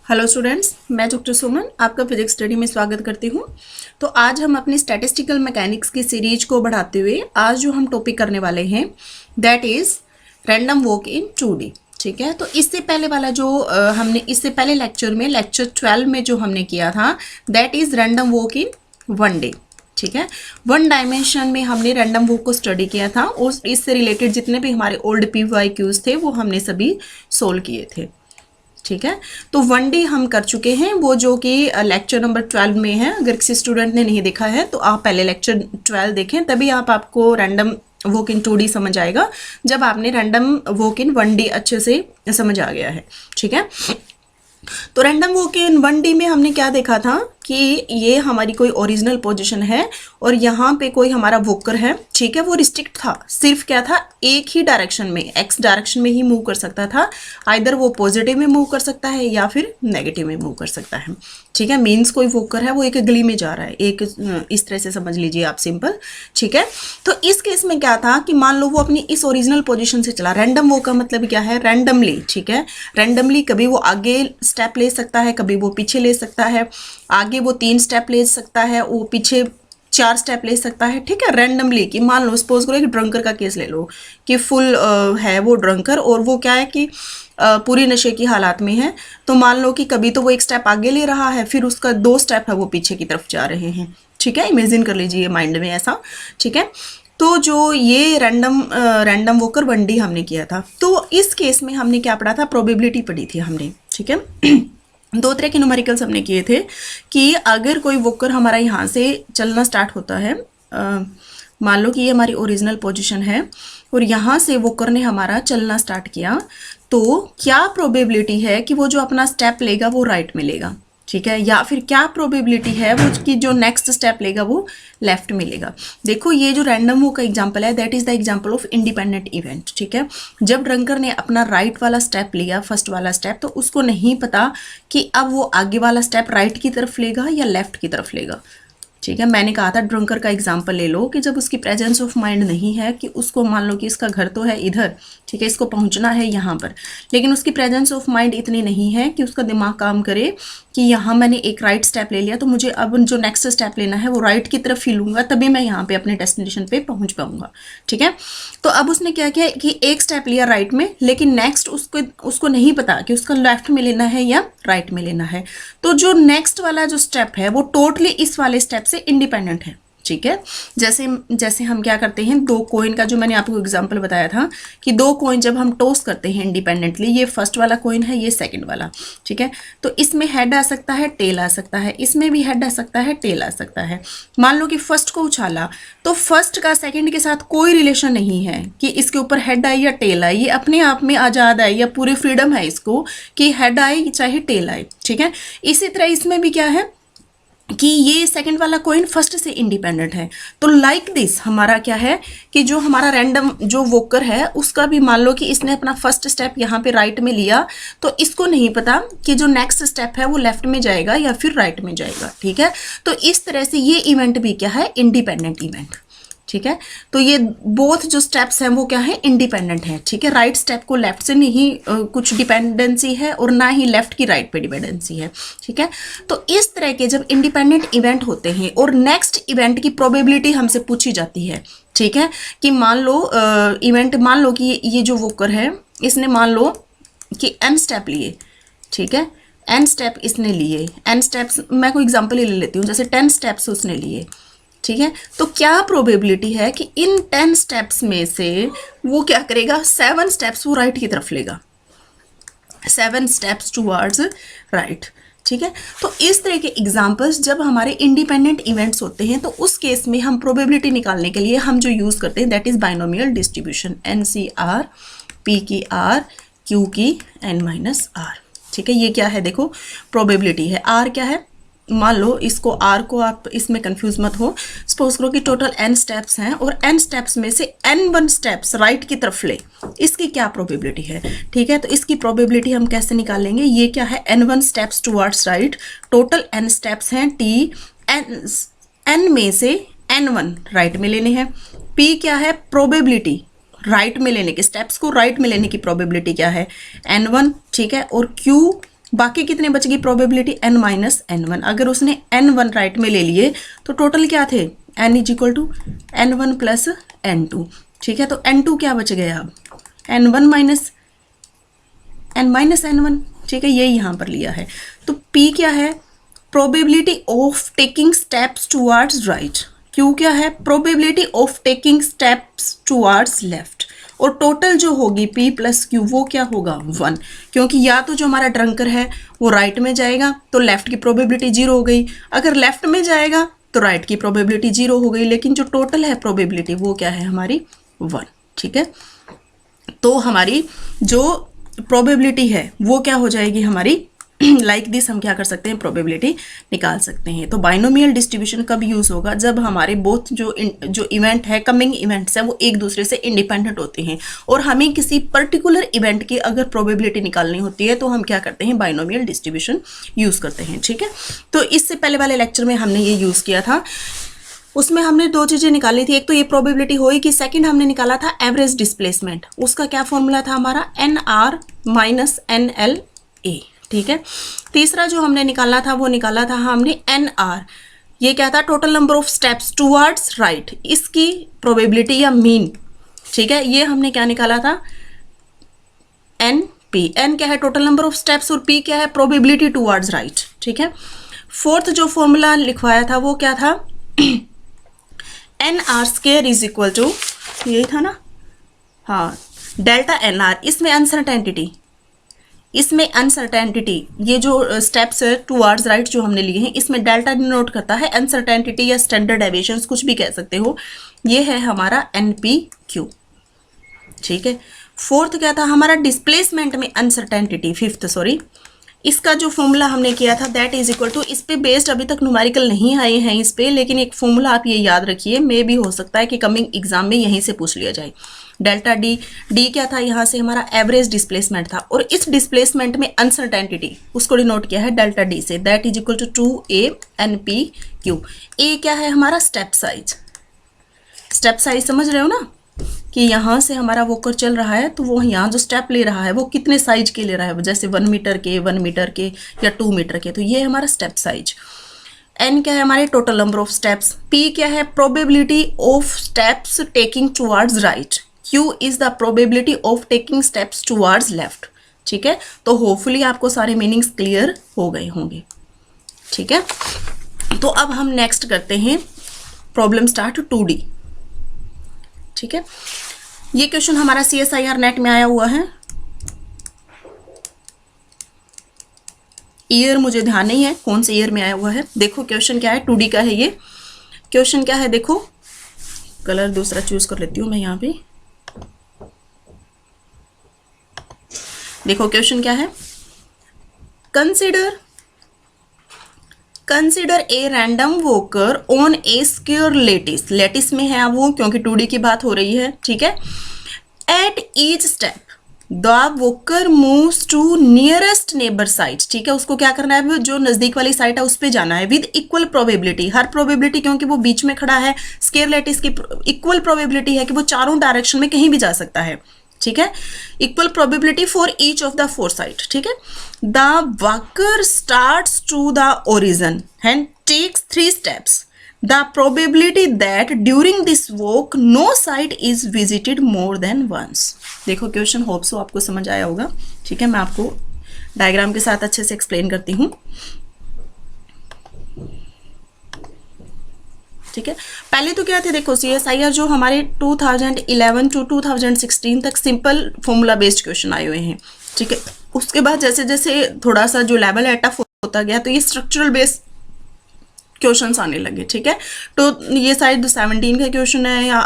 Hello students, मैं doctor सुमन आपका physics study में स्वागत करती हूँ। तो आज हम अपनी स्टैटिस्टिकल मैकेनिक्स की सीरीज को बढ़ाते हुए आज जो हम टॉपिक करने वाले हैं that is random walk in 2D। ठीक है, तो इससे पहले वाला जो हमने इससे पहले लेक्चर में लेक्चर 12 में जो हमने किया था that is random walk in 1D। ठीक है, 1 डायमेंशन में हमने रैंडम वॉक को स्टडी किया था और इससे रिलेटेड जितने भी हमारे ओल्ड PYQs थे वो हमने सभी सोल्व किए थे। ठीक है, तो 1D हम कर चुके हैं, वो जो कि लेक्चर नंबर 12 में है। अगर किसी स्टूडेंट ने नहीं देखा है तो आप पहले लेक्चर 12 देखें, तभी आपको रैंडम वॉक इन 2D समझ आएगा, जब आपने रैंडम वॉक इन 1D अच्छे से समझ आ गया है। ठीक है, तो रैंडम वॉक इन 1D में हमने क्या देखा था कि ये हमारी कोई ओरिजिनल पोजीशन है और यहाँ पे कोई हमारा वॉकर है। ठीक है, वो रिस्ट्रिक्ट था, सिर्फ क्या था, एक ही डायरेक्शन में, एक्स डायरेक्शन में ही मूव कर सकता था। आइदर वो पॉजिटिव में मूव कर सकता है या फिर नेगेटिव में मूव कर सकता है। ठीक है, मीन्स कोई वॉकर है वो एक गली में जा रहा है, एक इस तरह से समझ लीजिए आप, सिंपल। ठीक है, तो इस केस में क्या था कि मान लो वो अपनी इस ओरिजिनल पोजीशन से चला। रैंडम वॉक का मतलब क्या है, रैंडमली। ठीक है, रैंडमली कभी वो आगे स्टेप ले सकता है, कभी वो पीछे ले सकता है। आगे वो 3 स्टेप ले सकता है, वो पीछे 4 स्टेप ले सकता है। ठीक है, रैंडमली। कि मान लो सपोज करो एक ड्रंकर का केस ले लो कि फुल है वो ड्रंकर और वो क्या है कि पूरी नशे की हालात में है। तो मान लो कि कभी तो वो एक स्टेप आगे ले रहा है, फिर उसका 2 स्टेप है वो पीछे की तरफ जा रहे हैं। ठीक है, इमेजिन कर लीजिए माइंड में ऐसा। ठीक है, तो जो ये रैंडम वॉकर 1D हमने किया था, तो इस केस में हमने क्या पढ़ा था, प्रोबेबिलिटी पढ़ी थी हमने। ठीक है, 2 तरह के न्यूमेरिकल्स हमने किए थे कि अगर कोई वॉकर हमारा यहाँ से चलना स्टार्ट होता है, मान लो कि ये हमारी ओरिजिनल पोजीशन है और यहाँ से वॉकर ने हमारा चलना स्टार्ट किया, तो क्या प्रोबेबिलिटी है कि वो जो अपना स्टेप लेगा वो राइट में लेगा। ठीक है, या फिर क्या प्रोबेबिलिटी है वो कि जो नेक्स्ट स्टेप लेगा वो लेफ्ट में लेगा। देखो, ये जो रैंडम वॉक का एग्जांपल है that is the example of independent event. ठीक है, जब ड्रंकर ने अपना राइट वाला स्टेप लिया, फर्स्ट वाला स्टेप, तो उसको नहीं पता कि अब वो आगे वाला स्टेप राइट की तरफ लेगा या लेफ्ट की तरफ लेगा। ठीक है, मैंने कहा था ड्रंकर का एग्जाम्पल ले लो कि जब उसकी प्रेजेंस ऑफ माइंड नहीं है कि उसको, मान लो कि इसका घर तो है इधर, ठीक है, इसको पहुंचना है यहाँ पर, लेकिन उसकी प्रेजेंस ऑफ माइंड इतनी नहीं है कि उसका दिमाग काम करे कि यहाँ मैंने एक राइट स्टेप ले लिया तो मुझे अब जो नेक्स्ट स्टेप लेना है वो राइट की तरफ ही लूँगा, तभी मैं यहाँ पे अपने डेस्टिनेशन पे पहुँच पाऊँगा। ठीक है, तो अब उसने क्या किया कि एक स्टेप लिया राइट में, लेकिन नेक्स्ट उसको नहीं पता कि उसका लेफ्ट में लेना है या राइट में लेना है। तो जो नेक्स्ट वाला जो स्टेप है वो टोटली इस वाले स्टेप से इंडिपेंडेंट है। ठीक है, जैसे हम क्या करते हैं, 2 कॉइन का जो मैंने आपको एग्जांपल बताया था कि 2 कॉइन जब हम टॉस करते हैं इंडिपेंडेंटली, ये फर्स्ट वाला कॉइन है, ये सेकंड वाला। ठीक है, तो इसमें हेड आ सकता है, टेल आ सकता है, इसमें भी हेड आ सकता है, टेल आ सकता है। मान लो कि फर्स्ट को उछाला तो फर्स्ट का सेकंड के साथ कोई रिलेशन नहीं है कि इसके ऊपर हेड आई या टेल आई, ये अपने आप में आज़ाद है या पूरी फ्रीडम है इसको कि हेड आए चाहे टेल आए। ठीक है, इसी तरह इसमें भी क्या है कि ये सेकंड वाला कॉइन फर्स्ट से इंडिपेंडेंट है। तो लाइक दिस हमारा क्या है कि जो हमारा रैंडम जो वॉकर है उसका भी मान लो कि इसने अपना फर्स्ट स्टेप यहाँ पे राइट में लिया, तो इसको नहीं पता कि जो नेक्स्ट स्टेप है वो लेफ्ट में जाएगा या फिर राइट में जाएगा। ठीक है, तो इस तरह से ये इवेंट भी क्या है, इंडिपेंडेंट इवेंट। ठीक है, तो ये बोथ जो स्टेप्स हैं वो क्या है, इंडिपेंडेंट है। ठीक है, राइट स्टेप को लेफ्ट से नहीं कुछ डिपेंडेंसी है और ना ही लेफ्ट की राइट पे डिपेंडेंसी है। ठीक है, तो इस तरह के जब इंडिपेंडेंट इवेंट होते हैं और नेक्स्ट इवेंट की प्रोबेबिलिटी हमसे पूछी जाती है। ठीक है, कि मान लो इवेंट, मान लो कि ये जो वॉकर है इसने मान लो कि n स्टेप लिए। ठीक है, n स्टेप इसने लिए, n स्टेप्स मैं कोई एग्जाम्पल ही ले लेती हूँ, जैसे 10 स्टेप्स उसने लिए। ठीक है, तो क्या प्रोबेबिलिटी है कि इन 10 स्टेप्स में से वो क्या करेगा, 7 स्टेप्स वो राइट की तरफ लेगा, 7 स्टेप्स टुवर्ड्स राइट। ठीक है, तो इस तरह के एग्जांपल्स जब हमारे इंडिपेंडेंट इवेंट्स होते हैं तो उस केस में हम प्रोबेबिलिटी निकालने के लिए हम जो यूज़ करते हैं that is binomial distribution, NCR, P की R, Q की n-R। ठीक है, ये क्या है, देखो प्रोबेबिलिटी है। R क्या है, मान लो इसको R को आप इसमें कंफ्यूज मत हो, सपोज करो कि टोटल n स्टेप्स हैं और n स्टेप्स में से n1 स्टेप्स राइट की तरफ ले, इसकी क्या प्रोबेबिलिटी है। ठीक है, तो इसकी प्रोबेबिलिटी हम कैसे निकालेंगे, ये क्या है, n1 steps towards right, total n steps हैं t, n में से n1 राइट में लेने हैं। p क्या है, प्रोबेबिलिटी राइट में लेने के, स्टेप्स को राइट में लेने की प्रोबेबिलिटी क्या है, n1। ठीक है, और q बाकी कितने बच गई probability n minus N one. अगर उसने n1 राइट में ले लिए तो टोटल क्या थे, n is equal to n1 plus n2। ठीक है, तो n2 क्या बच गया अब, n1 माइनस n1। ठीक है, ये यहाँ पर लिया है। तो p क्या है, probability of taking steps towards right. q क्या है, probability of taking steps towards left. और टोटल जो होगी p प्लस q वो क्या होगा 1, क्योंकि या तो जो हमारा ड्रंकर है वो राइट में जाएगा तो लेफ्ट की प्रोबेबिलिटी 0 हो गई, अगर लेफ्ट में जाएगा तो राइट की प्रोबेबिलिटी 0 हो गई, लेकिन जो टोटल है प्रोबेबिलिटी वो क्या है हमारी 1। ठीक है, तो हमारी जो प्रोबेबिलिटी है वो क्या हो जाएगी हमारी लाइक दिस। हम क्या कर सकते हैं, प्रोबेबिलिटी निकाल सकते हैं। तो बाइनोमियल डिस्ट्रीब्यूशन कब यूज होगा, जब हमारे बोथ जो इवेंट है, कमिंग इवेंट्स है, वो एक दूसरे से इंडिपेंडेंट होते हैं और हमें किसी पर्टिकुलर इवेंट की अगर प्रोबेबिलिटी निकालनी होती है तो हम क्या करते हैं, बाइनोमियल डिस्ट्रीब्यूशन यूज करते हैं। ठीक है, तो इससे पहले वाले लेक्चर में हमने ये यूज किया था, उसमें हमने दो चीजें निकाली थी, एक तो ये प्रोबेबिलिटी हुई कि सेकंड हमने निकाला था एवरेज डिस्प्लेसमेंट। उसका क्या फॉर्मूला था हमारा, NR माइनस NLA। ठीक है, तीसरा जो हमने निकाला था वो निकाला था हमने NR, ये क्या था, total number of steps towards right, इसकी प्रोबेबिलिटी या मीन। ठीक है, ये हमने क्या निकाला था, NP। N क्या है, टोटल नंबर ऑफ स्टेप्स, और P क्या है, प्रोबेबिलिटी टुवर्ड्स राइट। ठीक है, फोर्थ जो फॉर्मूला लिखवाया था वो क्या था, NR square is equal to, यही था ना, हाँ, डेल्टा NR। इसमें अनसर्टेनिटी, ये जो स्टेप्स है टुवर्ड्स राइट जो हमने लिए हैं, इसमें डेल्टा डिनोट करता है अनसर्टेनिटी या स्टैंडर्ड डेविएशंस, कुछ भी कह सकते हो। ये है हमारा NPQ। ठीक है, फोर्थ क्या था हमारा, डिस्प्लेसमेंट में अनसर्टेनिटी, फिफ्थ सॉरी, इसका जो फॉर्मूला हमने किया था दैट इज इक्वल टू, इस पे बेस्ड अभी तक न्यूमेरिकल नहीं आए हैं इस पे, लेकिन एक फॉर्मूला आप ये याद रखिए, मे भी हो सकता है कि कमिंग एग्जाम में यहीं से पूछ लिया जाए। डेल्टा डी क्या था, यहाँ से हमारा एवरेज डिस्प्लेसमेंट था, और इस डिस्प्लेसमेंट में अनसर्टेनिटी उसको डिनोट किया है डेल्टा डी से, that is equal to 2A NPQ। A क्या है हमारा, स्टेप साइज। स्टेप साइज समझ रहे हो ना, कि यहाँ से हमारा वॉकर चल रहा है तो वो यहाँ जो स्टेप ले रहा है वो कितने साइज के ले रहा है, जैसे 1 मीटर के, 1 मीटर के या 2 मीटर के, तो ये है हमारा स्टेप साइज। N क्या है हमारे, total number of steps. P क्या है, probability of steps taking towards right. Q is the probability of taking steps towards left. ठीक है, तो होपफुली आपको सारे मीनिंग्स क्लियर हो गए होंगे। ठीक है, तो अब हम नेक्स्ट करते हैं प्रॉब्लम स्टार्ट 2D। ठीक है, ये क्वेश्चन हमारा CSIR नेट में आया हुआ है, ईयर मुझे ध्यान नहीं है कौन से ईयर में आया हुआ है। देखो क्वेश्चन क्या है, 2D का है ये क्वेश्चन। क्या है देखो, कलर दूसरा चूज कर लेती हूँ मैं यहाँ पे। देखो क्वेश्चन क्या है, consider a random walker on a square lattice. Lattice में है वो, क्योंकि 2D की बात हो रही है। ठीक है, at each step the walker moves to nearest neighbour site. ठीक है, उसको क्या करना है, जो नजदीक वाली साइट है उस पर जाना है with equal probability. Her probability, क्योंकि वो बीच में खड़ा है, स्क्वायर लेटिस की इक्वल प्रोबेबिलिटी है कि वो चारों डायरेक्शन में कहीं भी जा सकता है। ठीक है, equal probability for each of the 4 site. ठीक है, the walker starts to the origin and takes 3 steps. The probability that during this walk no site is visited more than once. देखो क्वेश्चन, होप सो आपको समझ आया होगा। ठीक है, मैं आपको डायग्राम के साथ अच्छे से एक्सप्लेन करती हूँ। ठीक है, पहले तो क्या थे, देखो CSIR जो हमारे 2011 टू 2016 तक सिंपल फॉर्मूला बेस्ड क्वेश्चन आए हुए हैं। ठीक है, उसके बाद जैसे जैसे थोड़ा सा जो लेवल है टफ होता गया तो ये स्ट्रक्चरल बेस्ड क्वेश्चंस आने लगे। ठीक है, तो ये शायद 17 का क्वेश्चन है या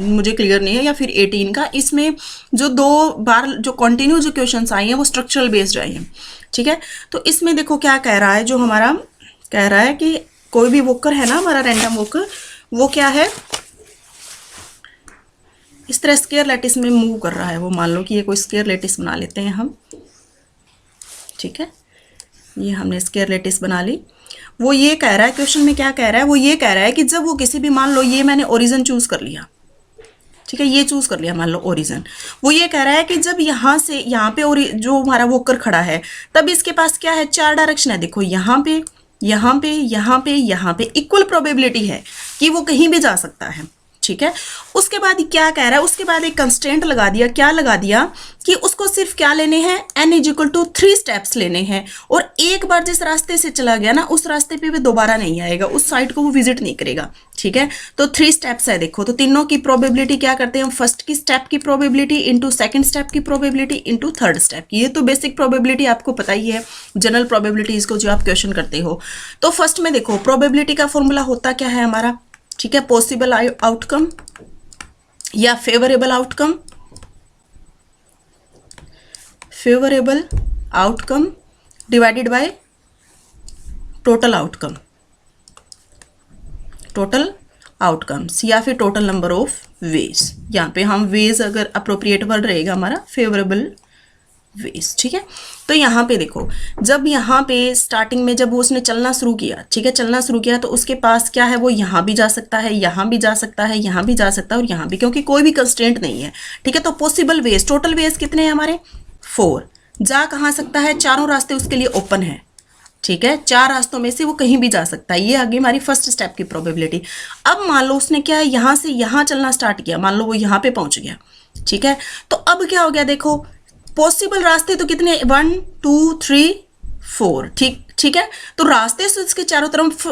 मुझे क्लियर नहीं है, या फिर 18 का। इसमें जो 2 बार जो कंटिन्यू जो क्वेश्चंस आए हैं वो स्ट्रक्चरल बेस्ड आए हैं। ठीक है, तो इसमें देखो क्या कह रहा है, जो हमारा कह रहा है कि कोई भी वॉकर है ना हमारा रैंडम वॉकर, वो क्या है, इस तरह स्क्वायर लेटिस में मूव कर रहा है। वो मान लो कि ये कोई स्क्वायर लेटिस बना लेते हैं हम। ठीक है, ये हमने स्क्वायर लेटिस बना ली। वो ये कह रहा है, क्वेश्चन में क्या कह रहा है, वो ये कह रहा है कि जब वो किसी भी, मान लो ये मैंने ओरिजिन चूज कर लिया, ठीक है, ये चूज कर लिया मान लो ओरिजिन। वो ये कह रहा है कि जब यहाँ से यहाँ पे और जो हमारा वोकर खड़ा है तब इसके पास क्या है, 4 डायरेक्शन है। देखो यहाँ पे, यहाँ पे, यहाँ पे, यहाँ पे इक्वल प्रोबेबिलिटी है कि वो कहीं भी जा सकता है। ठीक है, उसके बाद क्या कह रहा है, उसके बाद एक कंस्टेंट लगा दिया। क्या लगा दिया कि उसको सिर्फ क्या लेने हैं, n इक्वल टू 3 स्टेप्स लेने हैं। और एक बार जिस रास्ते से चला गया ना उस रास्ते पे भी दोबारा नहीं आएगा, उस साइड को वो विजिट नहीं करेगा। ठीक है, तो 3 स्टेप्स है। देखो तो तीनों की प्रोबेबिलिटी क्या करते हैं, फर्स्ट की स्टेप की प्रोबेबिलिटी इंटू सेकेंड स्टेप की प्रोबेबिलिटी इंटू थर्ड स्टेप की। ये तो बेसिक प्रोबेबिलिटी आपको पता ही है, जनरल प्रोबेबिलिटीज को जो आप क्वेश्चन करते हो। तो फर्स्ट में देखो प्रोबेबिलिटी का फॉर्मूला होता क्या है हमारा, ठीक है, पॉसिबल आउटकम या favourable outcome, favourable outcome divided by total outcome, total outcomes या फिर टोटल नंबर ऑफ वेज। यहाँ पे हम वेज अगर अप्रोप्रिएट वर्ड रहेगा हमारा फेवरेबल वेज। ठीक है, तो यहाँ पे देखो जब यहाँ पे स्टार्टिंग में जब वो उसने चलना शुरू किया, ठीक है, चलना शुरू किया तो उसके पास क्या है, वो यहाँ भी जा सकता है, यहाँ भी जा सकता है, यहाँ भी जा सकता है और यहाँ भी, क्योंकि कोई भी कंस्ट्रेंट नहीं है। ठीक है, तो पॉसिबल वेज, टोटल वेज कितने हैं हमारे 4। जा कहाँ सकता है, चारों रास्ते उसके लिए ओपन है। ठीक है, 4 रास्तों में से वो कहीं भी जा सकता है। ये आगे हमारी फर्स्ट स्टेप की प्रोबेबिलिटी। अब मान लो उसने क्या है, यहाँ से यहाँ चलना स्टार्ट किया, मान लो वो यहाँ पे पहुंच गया। ठीक है, तो अब क्या हो गया, देखो पॉसिबल रास्ते तो कितने, 1 2 3 4। ठीक है, तो रास्ते से इसके चारों तरफ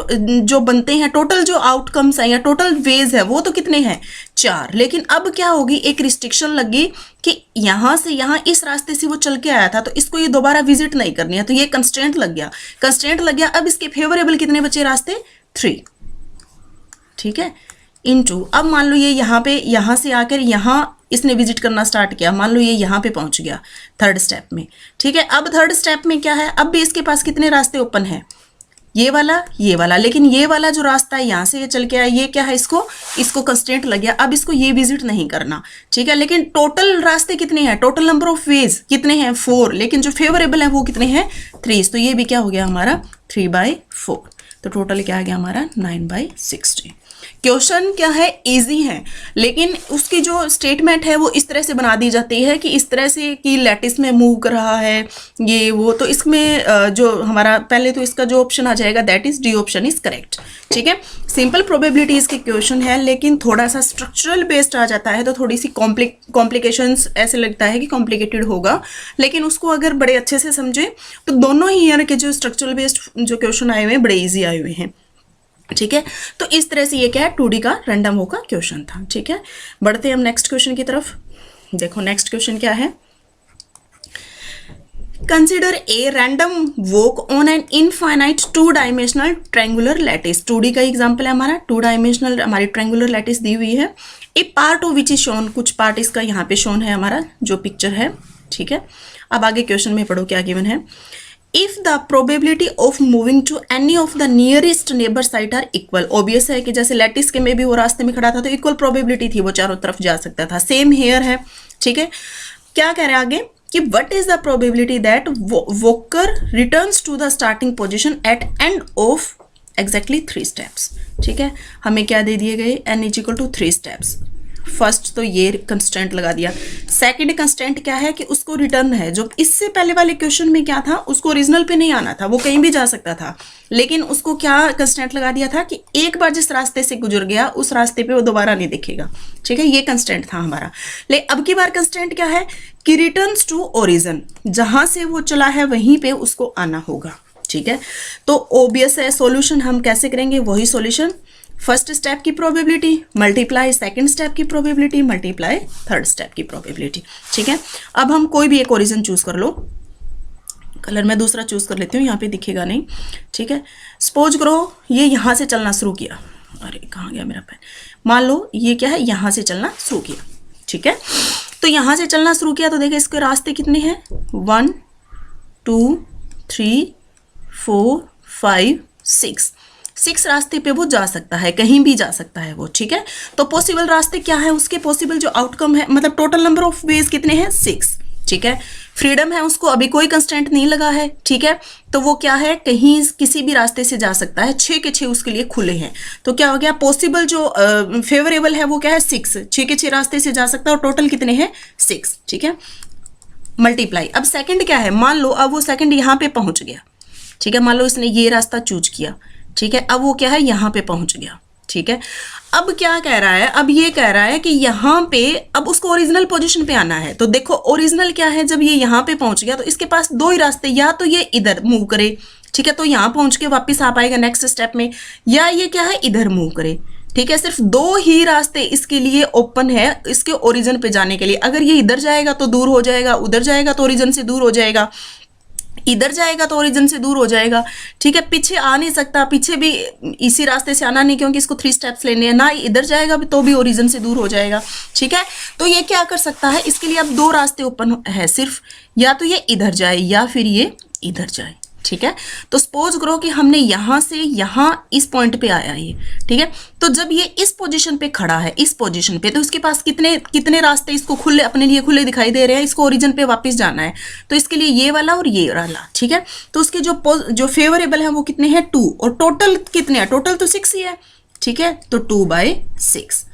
जो बनते हैं, टोटल जो आउटकम्स हैं या टोटल वेज है वो तो कितने हैं, 4। लेकिन अब क्या होगी, एक रिस्ट्रिक्शन लगी कि यहाँ से यहाँ इस रास्ते से वो चल के आया था तो इसको ये दोबारा विजिट नहीं करनी है, तो ये कंस्ट्रेंट लग गया, कंस्ट्रेंट लग गया। अब इसके फेवरेबल कितने बचे रास्ते, 3। ठीक है, इनटू अब मान लो ये यहाँ पे, यहाँ से आकर यहाँ इसने विजिट करना स्टार्ट किया, मान लो ये यहाँ पे पहुंच गया थर्ड स्टेप में। ठीक है, अब थर्ड स्टेप में क्या है, अब भी इसके पास कितने रास्ते ओपन है, ये वाला, लेकिन ये वाला जो रास्ता है यहाँ से ये चल के आया, ये क्या है, इसको कंस्ट्रेंट लग गया, अब इसको ये विजिट नहीं करना। ठीक है, लेकिन टोटल रास्ते कितने हैं, टोटल नंबर ऑफ वेज कितने हैं, 4, लेकिन जो फेवरेबल है वो कितने हैं, 3। तो ये भी क्या हो गया हमारा 3/4। तो टोटल क्या आ गया हमारा 9/60। क्वेश्चन क्या है, इजी है, लेकिन उसकी जो स्टेटमेंट है वो इस तरह से बना दी जाती है कि इस तरह से कि लैटिस में मूव कर रहा है ये वो। तो इसमें जो हमारा पहले तो इसका जो ऑप्शन आ जाएगा that is D option is correct. ठीक है, सिंपल प्रोबेबिलिटीज के क्वेश्चन है लेकिन थोड़ा सा स्ट्रक्चरल बेस्ड आ जाता है तो थोड़ी सी कॉम्प्लिकेशंस ऐसे लगता है कि कॉम्प्लिकेटेड होगा, लेकिन उसको अगर बड़े अच्छे से समझे तो दोनों ही ईयर के जो स्ट्रक्चरल बेस्ड जो क्वेश्चन आए हुए हैं बड़े ईजी आए हुए हैं। ठीक है, तो इस तरह से ये क्या है 2D का रैंडम वॉक का क्वेश्चन था। ठीक है, बढ़ते हैं हम नेक्स्ट क्वेश्चन की तरफ। देखो नेक्स्ट क्वेश्चन क्या है, consider a random walk on an infinite 2 dimensional triangular lattice. 2D का एग्जांपल है हमारा, 2 डायमेंशनल हमारी ट्रायंगुलर लैटिस दी हुई है। A part of which is shown, कुछ पार्ट इसका यहाँ पे शोन है हमारा जो पिक्चर है। ठीक है, अब आगे क्वेश्चन में पढ़ो क्या गिवन है। If the probability of moving to any of the nearest neighbor site are equal, obvious है कि जैसे लैटिस के में भी वो रास्ते में खड़ा था तो इक्वल प्रोबेबिलिटी थी, वो चारों तरफ जा सकता था। सेम हेयर है। ठीक है, क्या कह रहे हैं आगे कि what is the probability that walker returns to the starting position at end of exactly 3 steps। ठीक है, हमें क्या दे दिए गए, n = 3 steps। फर्स्ट तो ये कंस्टेंट लगा दिया। सेकंड कंस्टेंट क्या है कि उसको रिटर्न है, जो इससे पहले वाले क्वेश्चन में क्या था, उसको ओरिजिनल पे नहीं आना था, वो कहीं भी जा सकता था, लेकिन उसको क्या कंस्टेंट लगा दिया था कि एक बार जिस रास्ते से गुजर गया उस रास्ते पे वो दोबारा नहीं दिखेगा। ठीक है, ये कंस्टेंट था हमारा। लेकिन अब की बार कंस्टेंट क्या है कि रिटर्न्स टू ओरिजिन, जहां से वो चला है वहीं पे उसको आना होगा। ठीक है, तो ऑब्वियस है सॉल्यूशन हम कैसे करेंगे, वही सॉल्यूशन, फर्स्ट स्टेप की प्रोबेबिलिटी मल्टीप्लाई सेकंड स्टेप की प्रोबेबिलिटी मल्टीप्लाई थर्ड स्टेप की प्रोबेबिलिटी। ठीक है, अब हम कोई भी एक ओरिजिन चूज कर लो, कलर मैं दूसरा चूज कर लेती हूँ, यहाँ पे दिखेगा नहीं। ठीक है, सपोज करो ये यहाँ से चलना शुरू किया, अरे कहाँ गया मेरा पेन, मान लो ये क्या है यहाँ से चलना शुरू किया। ठीक है, तो यहाँ से चलना शुरू किया तो देखिए इसके रास्ते कितने हैं, 1 2 3 4 5 6 रास्ते पे वो जा सकता है, कहीं भी जा सकता है वो। ठीक है, तो पॉसिबल रास्ते क्या है उसके, पॉसिबल जो आउटकम है मतलब टोटल नंबर ऑफ वेज कितने हैं, 6। ठीक है, फ्रीडम है उसको, अभी कोई कंस्टेंट नहीं लगा है, ठीक है, तो वो क्या है, कहीं किसी भी रास्ते से जा सकता है, 6 के 6 उसके लिए खुले हैं। तो क्या हो गया, पॉसिबल जो फेवरेबल है वो क्या है 6, 6 के 6 रास्ते से जा सकता है और टोटल कितने हैं 6, ठीक है, मल्टीप्लाई। अब सेकंड क्या है, मान लो अब वो सेकंड यहाँ पे पहुंच गया, ठीक है, मान लो इसने ये रास्ता चूज किया, ठीक है, अब वो क्या है यहाँ पे पहुंच गया, ठीक है। अब क्या कह रहा है, अब ये कह रहा है कि यहाँ पे अब उसको ओरिजिनल पोजीशन पे आना है। तो देखो ओरिजिनल क्या है, जब ये यहाँ पे पहुंच गया तो इसके पास 2 ही रास्ते, या तो ये इधर मूव करे, ठीक है, तो यहाँ पहुंच के वापस आ पाएगा नेक्स्ट स्टेप में, या ये क्या है इधर मूव करे, ठीक है। सिर्फ 2 ही रास्ते इसके लिए ओपन है इसके ओरिजिन पे जाने के लिए। अगर ये इधर जाएगा तो दूर हो जाएगा, उधर जाएगा तो ओरिजिन से दूर हो जाएगा, इधर जाएगा तो ओरिजिन से दूर हो जाएगा, ठीक है। पीछे आ नहीं सकता, पीछे भी इसी रास्ते से आना नहीं, क्योंकि इसको 3 स्टेप्स लेने हैं ना, इधर जाएगा तो भी ओरिजिन से दूर हो जाएगा, ठीक है। तो ये क्या कर सकता है, इसके लिए अब 2 रास्ते ओपन है सिर्फ, या तो ये इधर जाए या फिर ये इधर जाए, ठीक है। तो सपोज करो कि हमने यहां से यहां इस पॉइंट पे आया ये, ठीक है, तो जब ये इस पोजीशन पे खड़ा है, इस पोजीशन पे, तो इसके पास कितने रास्ते इसको खुले, अपने लिए खुले दिखाई दे रहे हैं। इसको ओरिजिन पे वापस जाना है, तो इसके लिए ये वाला और ये वाला, ठीक है। तो उसके जो फेवरेबल है वो कितने हैं 2, और टोटल कितने हैं, टोटल तो 6 ही है, ठीक है। तो 2/6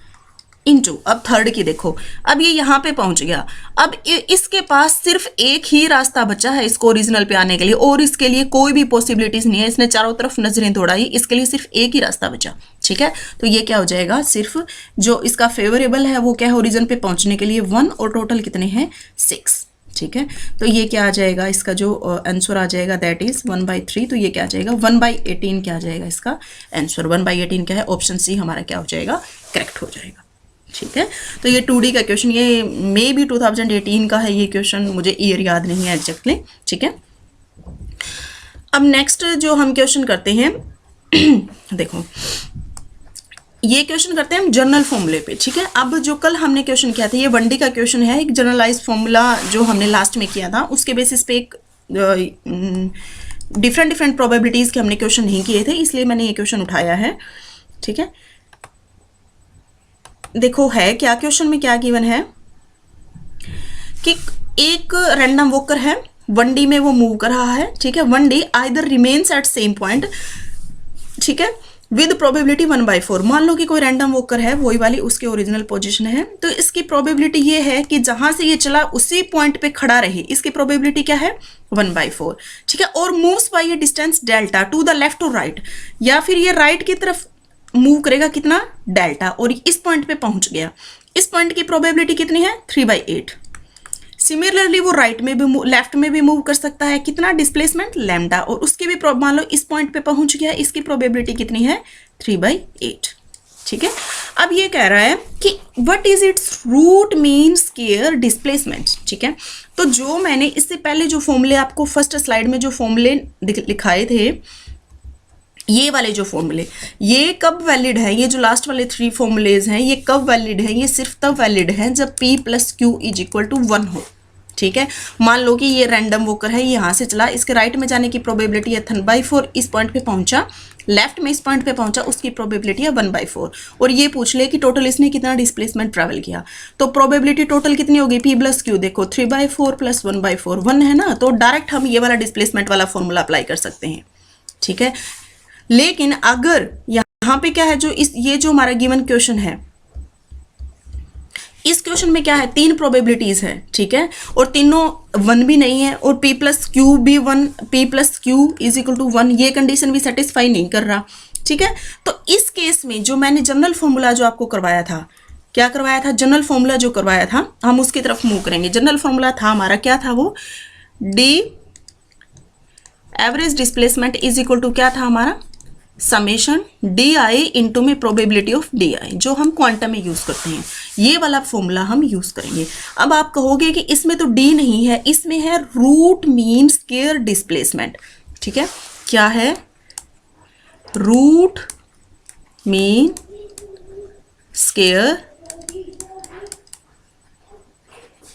इनटू, अब थर्ड की देखो, अब ये यहाँ पे पहुंच गया, अब इसके पास सिर्फ एक ही रास्ता बचा है इसको ओरिजिनल पे आने के लिए, और इसके लिए कोई भी पॉसिबिलिटीज नहीं है, इसने चारों तरफ नजरें दौड़ाई, इसके लिए सिर्फ एक ही रास्ता बचा, ठीक है। तो ये क्या हो जाएगा, सिर्फ जो इसका फेवरेबल है वो क्या है, ओरिजिन पे पहुंचने के लिए 1, और टोटल कितने हैं 6, ठीक है। तो ये क्या आ जाएगा, इसका जो आंसर आ जाएगा दैट इज 1/3। तो ये क्या आ जाएगा 1/18 क्या आ जाएगा इसका आंसर, 1/18 क्या है, ऑप्शन सी हमारा क्या हो जाएगा, करेक्ट हो जाएगा, ठीक है। तो ये 2D का क्वेश्चन, ये मे बी 2018 का है ये क्वेश्चन, मुझे ईयर याद नहीं है एग्जैक्टली, ठीक है। अब नेक्स्ट जो हम क्वेश्चन करते हैं देखो ये क्वेश्चन करते हैं हम जनरल फॉर्मूले पे, ठीक है। अब जो कल हमने क्वेश्चन किया था ये 1D का क्वेश्चन है, एक जनरलाइज फॉर्मूला जो हमने लास्ट में किया था उसके बेसिस पे एक डिफरेंट प्रोबेबिलिटीज के हमने क्वेश्चन नहीं किए थे, इसलिए मैंने ये क्वेश्चन उठाया है, ठीक है। देखो है क्या, क्वेश्चन में क्या गिवन है कि एक रैंडम वॉकर है 1D में, वो मूव कर रहा है, ठीक है। 1D either remains at same point, ठीक है, विद प्रोबेबिलिटी 1/4। मान लो कि कोई रैंडम वॉकर है, वही वाली उसकी ओरिजिनल पोजीशन है, तो इसकी प्रोबेबिलिटी ये है कि जहां से ये चला उसी पॉइंट पे खड़ा रहे, इसकी प्रोबेबिलिटी क्या है 1/4, ठीक है। और moves bye A distance delta two the left और राइट, या फिर ये राइट की तरफ मूव करेगा कितना डेल्टा, और इस पॉइंट पे पहुंच गया, इस पॉइंट की प्रोबेबिलिटी कितनी है 3/8। सिमिलरली वो राइट में भी लेफ्ट में भी मूव कर सकता है, कितना डिस्प्लेसमेंट लैम्डा, और उसके भी मान लो इस पॉइंट पे पहुंच गया, इसकी प्रोबेबिलिटी कितनी है 3/8, ठीक है। अब ये कह रहा है कि what is its root mean square displacement, ठीक है। तो जो मैंने इससे पहले जो फॉर्मूले आपको फर्स्ट स्लाइड में जो फॉर्मूले लिखाए थे, ये वाले जो फॉर्मूले, ये कब वैलिड है, ये जो लास्ट वाले 3 फॉर्मूलेज हैं ये कब वैलिड है, ये सिर्फ तब वैलिड है जब p + q = 1 हो, ठीक है। मान लो कि ये रैंडम वॉकर है, यहाँ से चला, इसके राइट में जाने की प्रोबेबिलिटी है 1/4, इस पॉइंट पे पहुंचा, लेफ्ट में इस पॉइंट पे पहुंचा, उसकी प्रोबेबिलिटी है 1/4, और ये पूछ ले कि टोटल इसने कितना डिस्प्लेसमेंट ट्रैवल किया, तो प्रोबेबिलिटी टोटल कितनी होगी p + q, देखो 3/4 + 1/4 1 है ना, तो डायरेक्ट हम ये वाला डिस्प्लेसमेंट वाला फॉर्मूला अप्लाई कर सकते हैं, ठीक है। लेकिन अगर यहां पे क्या है, जो ये जो हमारा गिवन क्वेश्चन है, इस क्वेश्चन में क्या है 3 प्रोबेबिलिटीज है, ठीक है, और तीनों 1 भी नहीं है, और p + q भी 1, p + q = 1, ये कंडीशन भी सेटिस्फाई नहीं कर रहा, ठीक है। तो इस केस में जो मैंने जनरल फॉर्मूला जो आपको करवाया था, क्या करवाया था, जनरल फॉर्मूला जो करवाया था, हम उसकी तरफ मूव करेंगे। जनरल फॉर्मूला था हमारा, क्या था वो, d एवरेज डिस्प्लेसमेंट = क्या था हमारा, समेशन DI इंटू में प्रोबेबिलिटी ऑफ DI, जो हम क्वांटम में यूज करते हैं, ये वाला फॉर्मूला हम यूज करेंगे। अब आप कहोगे कि इसमें तो D नहीं है, इसमें है रूट मीन स्क्वायर डिस्प्लेसमेंट, ठीक है। क्या है, रूट मीन स्क्वायर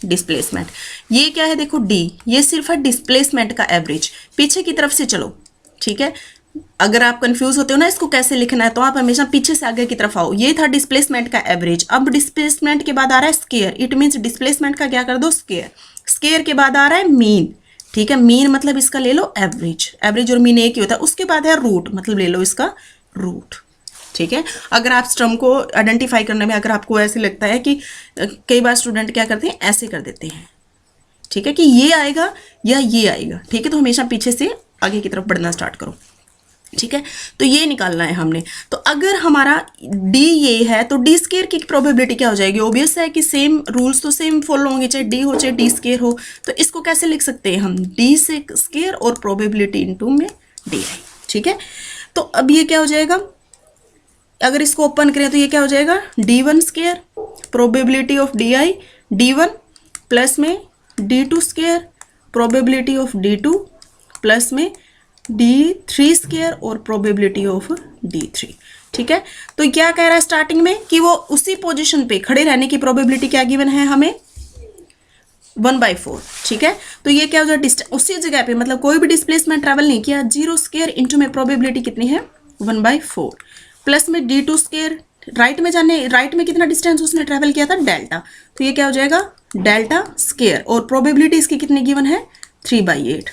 डिस्प्लेसमेंट, ये क्या है, देखो D, ये सिर्फ है डिस्प्लेसमेंट का एवरेज, पीछे की तरफ से चलो, ठीक है। अगर आप कंफ्यूज होते हो ना इसको कैसे लिखना है, तो आप हमेशा पीछे से आगे की तरफ आओ। ये था डिस्प्लेसमेंट का एवरेज, अब डिस्प्लेसमेंट के बाद आ रहा है स्क्वायर, इट मींस डिस्प्लेसमेंट का क्या कर दो स्क्वायर, स्केयर के बाद आ रहा है मीन, ठीक है, मीन मतलब इसका ले लो एवरेज, एवरेज और मीन एक ही होता है। उसके बाद है रूट, मतलब ले लो इसका रूट, ठीक है। अगर आप स्टर्म को आइडेंटिफाई करने में अगर आपको ऐसे लगता है कि कई बार स्टूडेंट क्या करते हैं, ऐसे कर देते हैं, ठीक है, कि ये आएगा या ये आएगा, ठीक है, तो हमेशा पीछे से आगे की तरफ बढ़ना स्टार्ट करो, ठीक है। तो ये निकालना है हमने। तो अगर हमारा डी ये है तो डी स्केयर की प्रोबेबिलिटी क्या हो जाएगी, ऑब्वियस है कि सेम रूल्स तो सेम फॉलो होंगे, चाहे डी हो चाहे डी स्केयर हो। तो इसको कैसे लिख सकते हैं हम, डी से स्केयर और प्रोबेबिलिटी इनटू में डी आई, ठीक है। तो अब ये क्या हो जाएगा, अगर इसको ओपन करें तो ये क्या हो जाएगा, D one square probability of D I D one plus में D two square probability of D two plus में डी थ्री स्केयर और प्रोबेबिलिटी ऑफ डी थ्री, ठीक है। तो क्या कह रहा है स्टार्टिंग में कि वो उसी पोजीशन पे खड़े रहने की प्रोबेबिलिटी क्या गिवन है हमें, 1/4, ठीक है। तो ये क्या हो जाए, डिस्टेंस उसी जगह पे, मतलब कोई भी डिस्प्लेसमेंट ट्रैवल नहीं किया, 0 स्केयर इंटू में प्रोबेबिलिटी कितनी है 1/4 प्लस में डी टू स्केयर, राइट में जाने, राइट में कितना डिस्टेंस उसने ट्रैवल किया था डेल्टा, तो ये क्या हो जाएगा डेल्टा स्केयर और प्रोबेबिलिटी इसकी कितनी गिवन है 3/8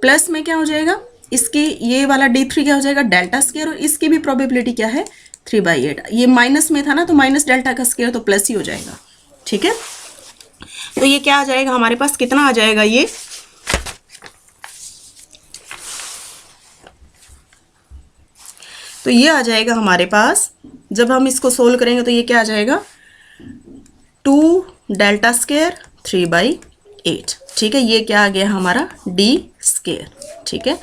प्लस में क्या हो जाएगा इसकी ये वाला D3 क्या हो जाएगा डेल्टा स्केयर और इसकी भी प्रोबेबिलिटी क्या है 3/8, ये माइनस में था ना तो माइनस डेल्टा का स्केयर तो प्लस ही हो जाएगा, ठीक है। तो ये क्या आ जाएगा हमारे पास, कितना आ जाएगा ये, तो ये आ जाएगा हमारे पास, जब हम इसको सोल्व करेंगे तो ये क्या आ जाएगा 2 डेल्टा स्केयर 3/8, ठीक है। ये क्या आ गया हमारा डी स्केयर, ठीक है,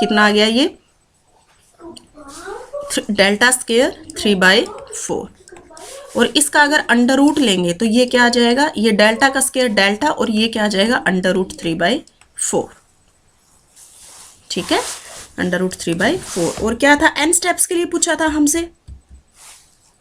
कितना आ गया ये डेल्टा स्केयर 3/4 और इसका अगर अंडर रूट लेंगे तो ये क्या आ जाएगा, ये डेल्टा का स्केयर डेल्टा और ये क्या आ जाएगा अंडर रूट 3/4, ठीक है, अंडर रूट 3/4। और क्या था, n स्टेप्स के लिए पूछा था हमसे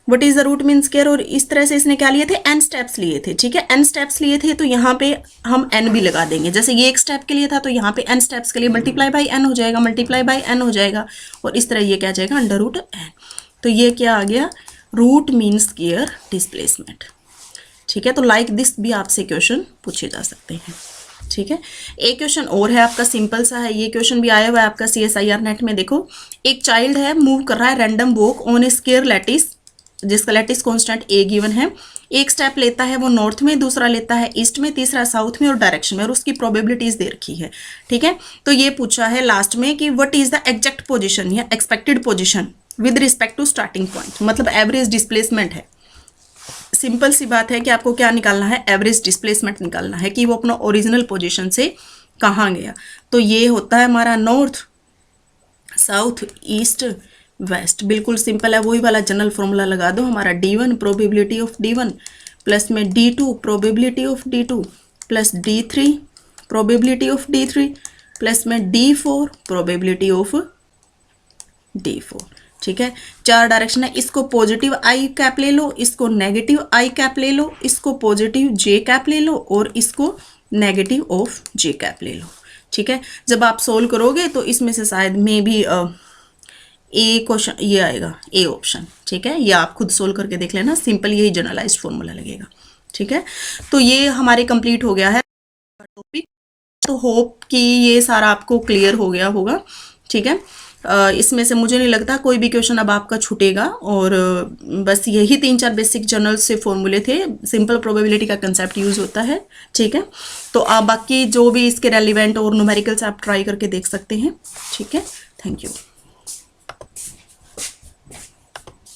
what is the root mean square, और इस तरह से इसने क्या लिए थे n स्टेप्स लिए थे, ठीक है, n स्टेप्स लिए थे तो यहाँ पे हम n भी लगा देंगे, जैसे ये एक स्टेप के लिए था तो यहाँ पे n स्टेप्स के लिए मल्टीप्लाई बाई n हो जाएगा, मल्टीप्लाई बाई n हो जाएगा और इस तरह ये क्या आ जाएगा अंडर रूट n। तो ये क्या आ गया रूट मीन स्केयर डिस्प्लेसमेंट, ठीक है। तो लाइक दिस भी आपसे क्वेश्चन पूछे जा सकते हैं, ठीक है। एक क्वेश्चन और है आपका, सिंपल सा है, ये क्वेश्चन भी आया हुआ है आपका CSIR नेट में। देखो एक चाइल्ड है मूव कर रहा है random walk on A square lattice, जिसका लैटिस कांस्टेंट a गिवन है, एक स्टेप लेता है वो नॉर्थ में, दूसरा लेता है ईस्ट में, तीसरा साउथ में और डायरेक्शन में, और उसकी प्रोबेबिलिटीज दे रखी है, ठीक है। तो ये पूछा है लास्ट में कि what is the exact position या expected position with respect to starting point, मतलब एवरेज डिस्प्लेसमेंट है। सिंपल सी बात है कि आपको क्या निकालना है, एवरेज डिस्प्लेसमेंट निकालना है कि वो अपना ओरिजिनल पोजीशन से कहाँ गया। तो ये होता है हमारा नॉर्थ साउथ ईस्ट वेस्ट, बिल्कुल सिंपल है, वही वाला जनरल फॉर्मूला लगा दो, हमारा D1 probability of D1 plus में D2 probability of D2 plus D3 probability of D3 plus में D4 प्रोबेबिलिटी ऑफ D4, ठीक है। 4 डायरेक्शन है, इसको पॉजिटिव आई कैप ले लो, इसको नेगेटिव आई कैप ले लो, इसको पॉजिटिव जे कैप ले लो और इसको नेगेटिव ऑफ जे कैप ले लो, ठीक है। जब आप सोल्व करोगे तो इसमें से शायद में भी ए क्वेश्चन ये आएगा, ए ऑप्शन, ठीक है, ये आप खुद सोल्व करके देख लेना, सिंपल यही जनरलाइज्ड फॉर्मूला लगेगा, ठीक है। तो ये हमारे कंप्लीट हो गया है टॉपिक, तो होप कि ये सारा आपको क्लियर हो गया होगा, ठीक है। इसमें से मुझे नहीं लगता कोई भी क्वेश्चन अब आपका छूटेगा, और बस यही 3-4 बेसिक जनरल से फॉर्मूले थे, सिंपल प्रोबेबिलिटी का कंसेप्ट यूज होता है, ठीक है। तो आप बाकी जो भी इसके रेलिवेंट और न्यूमेरिकल्स आप ट्राई करके देख सकते हैं, ठीक है। Thank you.